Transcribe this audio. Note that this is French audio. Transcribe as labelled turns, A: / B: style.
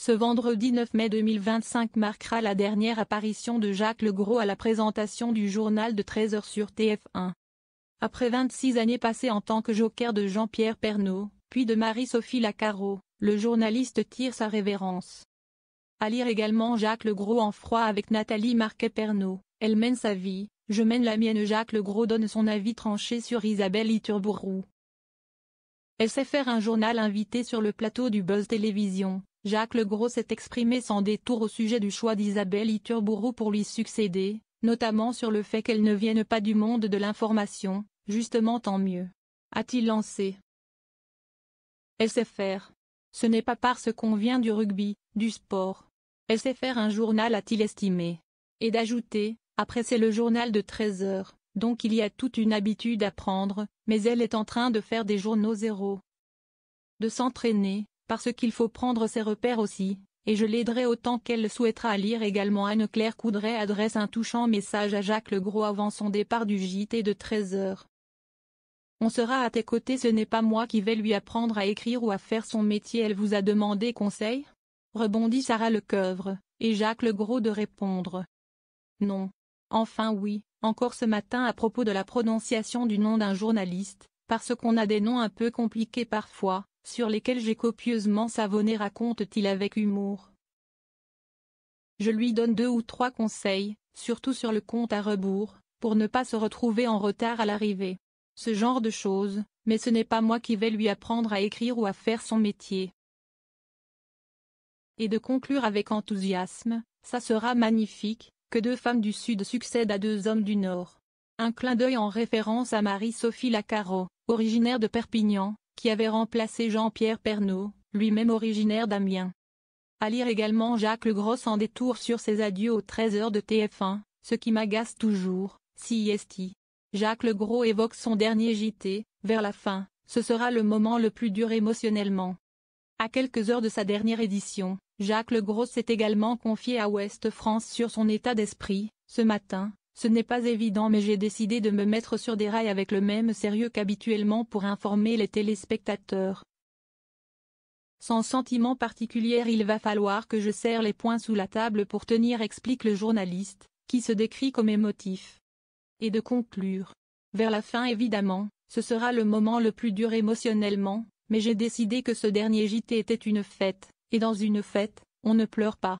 A: Ce vendredi 9 mai 2025 marquera la dernière apparition de Jacques Legros à la présentation du journal de 13h sur TF1. Après 26 années passées en tant que joker de Jean-Pierre Pernaut, puis de Marie-Sophie Lacaro, le journaliste tire sa révérence. À lire également Jacques Legros en froid avec Nathalie Marquet-Pernaut. Elle mène sa vie, je mène la mienne. Jacques Legros donne son avis tranché sur Isabelle Iturburu. Elle sait faire un journal. Invité sur le plateau du Buzz Télévision, Jacques Legros s'est exprimé sans détour au sujet du choix d'Isabelle Iturburu pour lui succéder, notamment sur le fait qu'elle ne vienne pas du monde de l'information. Justement, tant mieux, a-t-il lancé. Elle sait faire. Ce n'est pas parce qu'on vient du rugby, du sport. Elle sait faire un journal, a-t-il estimé. Et d'ajouter, après c'est le journal de 13h, donc il y a toute une habitude à prendre, mais elle est en train de faire des journaux zéro. De s'entraîner, parce qu'il faut prendre ses repères aussi, et je l'aiderai autant qu'elle le souhaitera. À lire également Anne-Claire Coudray adresse un touchant message à Jacques Legros avant son départ du JT de 13h. On sera à tes côtés, ce n'est pas moi qui vais lui apprendre à écrire ou à faire son métier. Elle vous a demandé conseil ? Rebondit Sarah Lecoeuvre, et Jacques Legros de répondre. Non. Enfin oui, encore ce matin à propos de la prononciation du nom d'un journaliste, parce qu'on a des noms un peu compliqués parfois, sur lesquels j'ai copieusement savonné, raconte-t-il avec humour. Je lui donne 2 ou 3 conseils, surtout sur le compte à rebours, pour ne pas se retrouver en retard à l'arrivée. Ce genre de choses, mais ce n'est pas moi qui vais lui apprendre à écrire ou à faire son métier. Et de conclure avec enthousiasme, ça sera magnifique, que 2 femmes du Sud succèdent à 2 hommes du Nord. Un clin d'œil en référence à Marie-Sophie Lacaro, originaire de Perpignan, qui avait remplacé Jean-Pierre Pernaut, lui-même originaire d'Amiens. À lire également Jacques Legros en détour sur ses adieux aux 13h de TF1, ce qui m'agace toujours, CIST. Jacques Legros évoque son dernier JT, vers la fin, ce sera le moment le plus dur émotionnellement. À quelques heures de sa dernière édition, Jacques Legros s'est également confié à Ouest France sur son état d'esprit. Ce matin, ce n'est pas évident, mais j'ai décidé de me mettre sur des rails avec le même sérieux qu'habituellement pour informer les téléspectateurs. Sans sentiment particulier, il va falloir que je serre les poings sous la table pour tenir, explique le journaliste, qui se décrit comme émotif. Et de conclure. Vers la fin évidemment, ce sera le moment le plus dur émotionnellement, mais j'ai décidé que ce dernier JT était une fête, et dans une fête, on ne pleure pas.